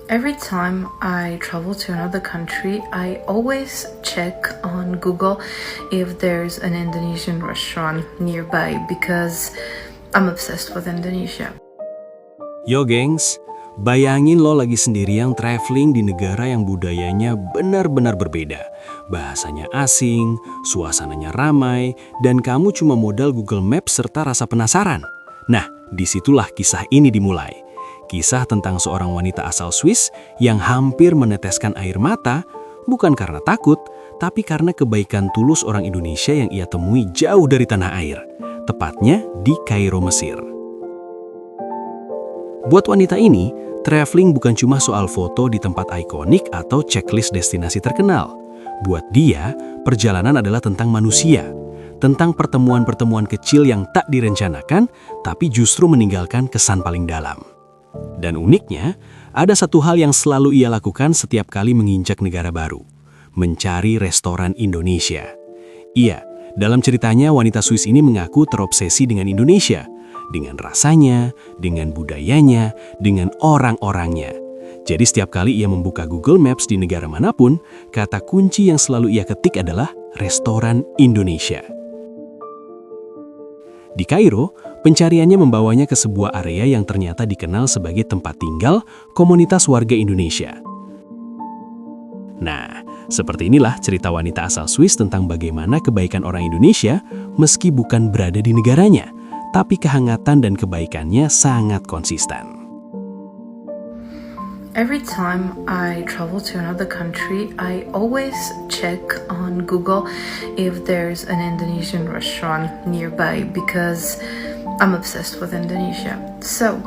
Every time I travel to another country, I always check on Google if there's an Indonesian restaurant nearby because I'm obsessed with Indonesia. Yo gengs, bayangin lo lagi sendirian traveling di negara yang budayanya benar-benar berbeda. Bahasanya asing, suasananya ramai, dan kamu cuma modal Google Maps serta rasa penasaran. Nah, disitulah kisah ini dimulai. Kisah tentang seorang wanita asal Swiss yang hampir meneteskan air mata, bukan karena takut, tapi karena kebaikan tulus orang Indonesia yang ia temui jauh dari tanah air, tepatnya di Cairo, Mesir. Buat wanita ini, traveling bukan cuma soal foto di tempat ikonik atau checklist destinasi terkenal. Buat dia, perjalanan adalah tentang manusia, tentang pertemuan-pertemuan kecil yang tak direncanakan, tapi justru meninggalkan kesan paling dalam. Dan uniknya, ada satu hal yang selalu ia lakukan setiap kali menginjak negara baru, mencari restoran Indonesia. Iya, dalam ceritanya wanita Swiss ini mengaku terobsesi dengan Indonesia, dengan rasanya, dengan budayanya, dengan orang-orangnya. Jadi setiap kali ia membuka Google Maps di negara manapun, kata kunci yang selalu ia ketik adalah restoran Indonesia. Di Kairo, pencariannya membawanya ke sebuah area yang ternyata dikenal sebagai tempat tinggal komunitas warga Indonesia. Nah, seperti inilah cerita wanita asal Swiss tentang bagaimana kebaikan orang Indonesia meski bukan berada di negaranya, tapi kehangatan dan kebaikannya sangat konsisten. Every time I travel to another country, I always check on Google if there's an Indonesian restaurant nearby because I'm obsessed with Indonesia. So,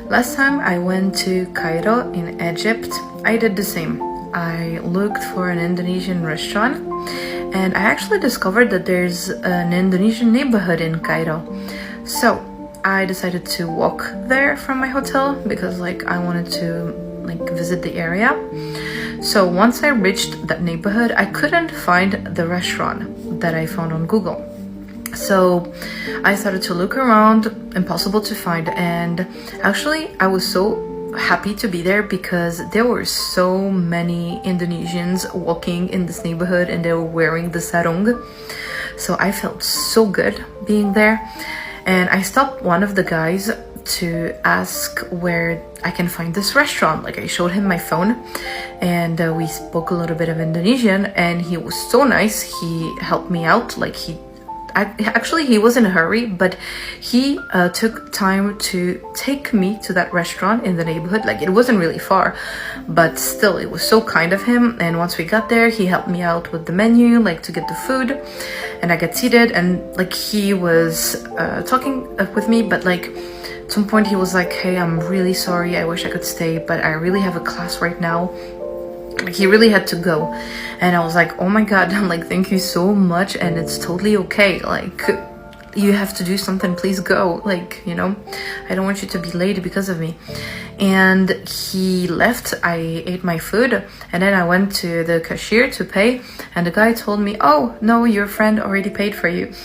last time I went to Cairo in Egypt, I did the same. I looked for an Indonesian restaurant and I actually discovered that there's an Indonesian neighborhood in Cairo. So, I decided to walk there from my hotel because I wanted to visit the area. So once I reached that neighborhood, I couldn't find the restaurant that I found on Google. So I started to look around, impossible to find, and actually I was so happy to be there because there were so many Indonesians walking in this neighborhood and they were wearing the sarung. So I felt so good being there, and I stopped one of the guys to ask where I can find this restaurant. I showed him my phone and we spoke a little bit of Indonesian and he was so nice. He helped me out. He was in a hurry, but he took time to take me to that restaurant in the neighborhood. It wasn't really far, but still it was so kind of him. And once we got there, he helped me out with the menu, to get the food, and I got seated and he was talking with me, but at some point he was like, "Hey, I'm really sorry, I wish I could stay, but I really have a class right now." He really had to go. And I was like, "Oh my god," I'm thank you so much, and it's totally okay. You have to do something, please go. I don't want you to be late because of me. And he left, I ate my food, and then I went to the cashier to pay, and the guy told me, "Oh, no, your friend already paid for you."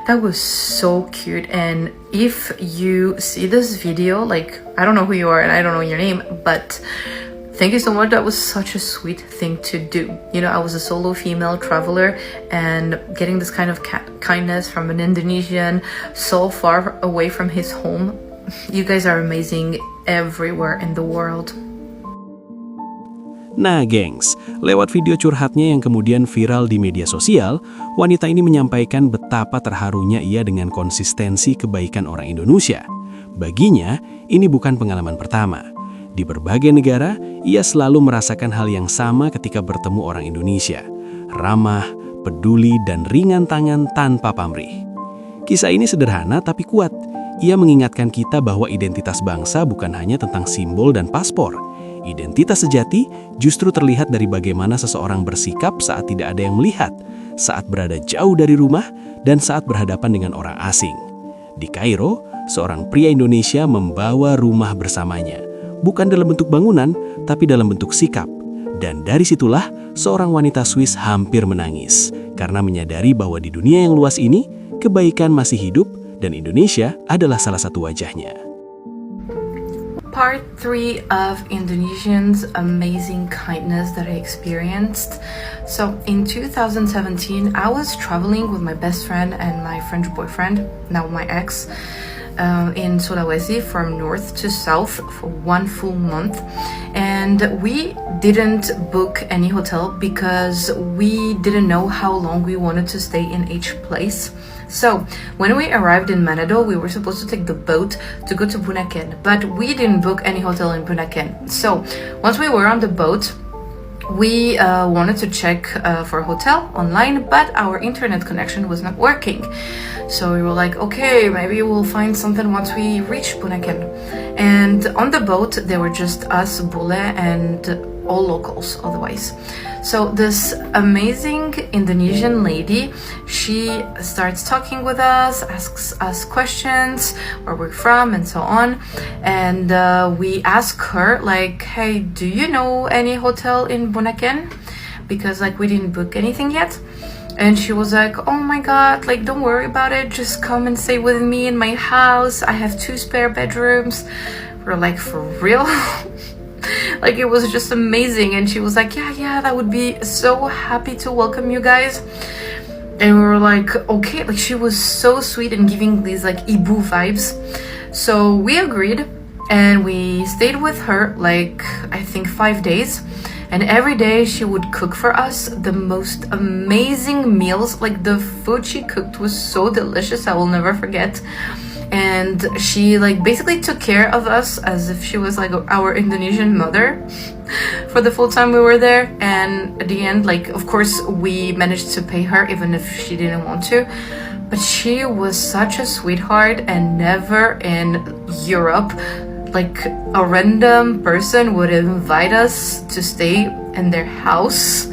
That was so cute, and if you see this video, I don't know who you are and I don't know your name, but thank you so much. That was such a sweet thing to do. I was a solo female traveler, and getting this kind of kindness from an Indonesian so far away from his home. You guys are amazing everywhere in the world. Nah gengs, lewat video curhatnya yang kemudian viral di media sosial, wanita ini menyampaikan betapa terharunya ia dengan konsistensi kebaikan orang Indonesia. Baginya, ini bukan pengalaman pertama. Di berbagai negara, ia selalu merasakan hal yang sama ketika bertemu orang Indonesia. Ramah, peduli, dan ringan tangan tanpa pamrih. Kisah ini sederhana tapi kuat. Ia mengingatkan kita bahwa identitas bangsa bukan hanya tentang simbol dan paspor. Identitas sejati justru terlihat dari bagaimana seseorang bersikap saat tidak ada yang melihat, saat berada jauh dari rumah, dan saat berhadapan dengan orang asing. Di Cairo, seorang pria Indonesia membawa rumah bersamanya, bukan dalam bentuk bangunan, tapi dalam bentuk sikap. Dan dari situlah, seorang wanita Swiss hampir menangis, karena menyadari bahwa di dunia yang luas ini, kebaikan masih hidup, dan Indonesia adalah salah satu wajahnya. part 3 of Indonesians' amazing kindness that I experienced. So in 2017, I was traveling with my best friend and my French boyfriend, now my ex, in Sulawesi from north to south for 1 full month. And we didn't book any hotel because we didn't know how long we wanted to stay in each place. So when we arrived in Manado, we were supposed to take the boat to go to Bunaken, but we didn't book any hotel in Bunaken. So once we were on the boat, we wanted to check for a hotel online, but our internet connection was not working. So we were like, okay, maybe we'll find something once we reach Bunaken. And on the boat, there were just us, Bule, and all locals otherwise. So this amazing Indonesian lady, she starts talking with us, asks us questions, where we're from and so on. And we ask her like, hey, do you know any hotel in Bunaken? Because like we didn't book anything yet. And she was like, oh my god, like don't worry about it, just come and stay with me in my house. I have 2 spare bedrooms. We're like, for real? Like it was just amazing. And she was like, yeah, that would be so happy to welcome you guys. And we were like, okay, like she was so sweet and giving these like Ibu vibes. So we agreed and we stayed with her like I think 5 days. And every day she would cook for us the most amazing meals. Like the food she cooked was so delicious, I will never forget. And she like basically took care of us as if she was like our Indonesian mother for the full time we were there. And at the end, like of course we managed to pay her even if she didn't want to. But she was such a sweetheart, and never in Europe like a random person would invite us to stay in their house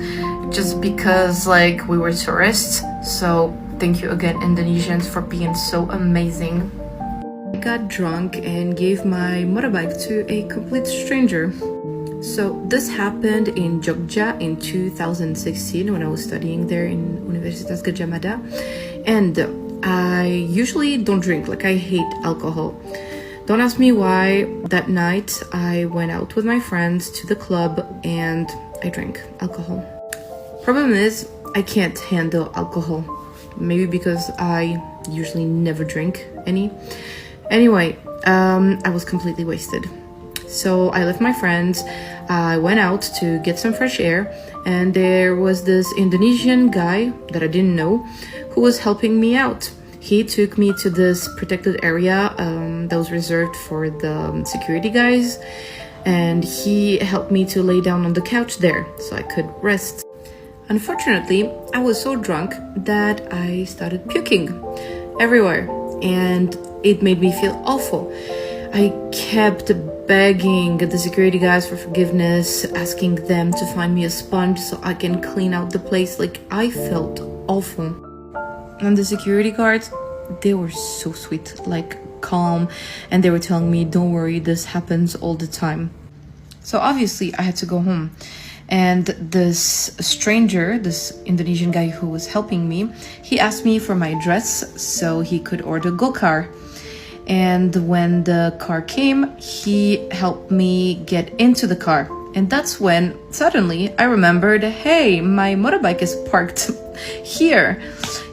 just because like we were tourists. So thank you again, Indonesians, for being so amazing. I got drunk and gave my motorbike to a complete stranger. So this happened in Jogja in 2016 when I was studying there in Universitas Gadjah Mada. And I usually don't drink, like I hate alcohol. Don't ask me why. That night I went out with my friends to the club and I drank alcohol. Problem is, I can't handle alcohol. Maybe because I usually never drink any. Anyway, I was completely wasted. So I left my friends, I went out to get some fresh air, and there was this Indonesian guy that I didn't know who was helping me out. He took me to this protected area that was reserved for the security guys, and he helped me to lay down on the couch there so I could rest. Unfortunately, I was so drunk that I started puking everywhere, and it made me feel awful. I kept begging the security guys for forgiveness, asking them to find me a sponge so I can clean out the place. Like, I felt awful. And the security guards, they were so sweet, like calm, and they were telling me, don't worry, this happens all the time. So obviously I had to go home. And this stranger, this Indonesian guy who was helping me, he asked me for my address so he could order go-car. And when the car came, he helped me get into the car. And that's when suddenly I remembered, hey, my motorbike is parked here.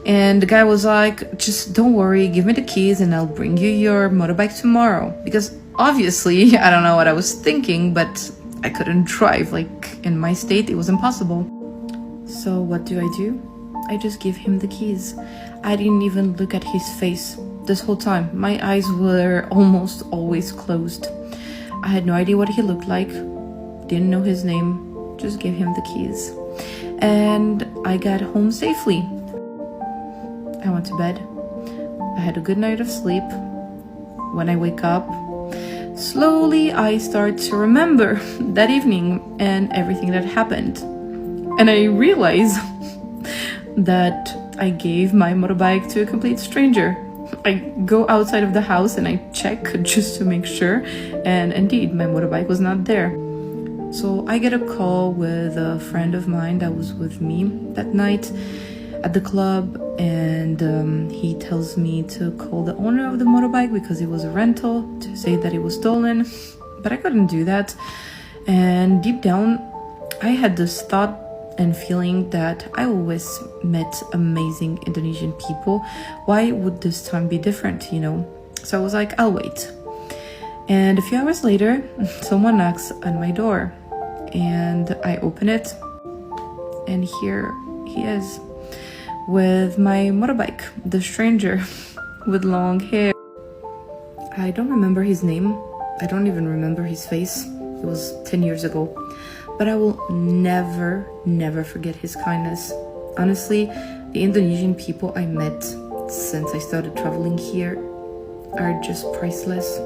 And the guy was like, just don't worry, give me the keys and I'll bring you your motorbike tomorrow. Because obviously, I don't know what I was thinking, but I couldn't drive. Like, in my state, it was impossible. So what do? I just give him the keys. I didn't even look at his face this whole time. My eyes were almost always closed. I had no idea what he looked like, didn't know his name, just gave him the keys. And I got home safely. I went to bed. I had a good night of sleep. When I wake up, slowly I start to remember that evening and everything that happened. And I realize that I gave my motorbike to a complete stranger. I go outside of the house and I check just to make sure, and indeed my motorbike was not there. So I get a call with a friend of mine that was with me that night at the club, and he tells me to call the owner of the motorbike because it was a rental, to say that it was stolen. but I couldn't do that. And deep down, I had this thought and feeling that I always met amazing Indonesian people. Why would this time be different, you know? So I was like, I'll wait. And a few hours later, someone knocks on my door, and I open it, and here he is with my motorbike, the stranger with long hair. I don't remember his name. I don't even remember his face. It was 10 years ago. But I will never forget his kindness. Honestly, the Indonesian people I met since I started traveling here are just priceless.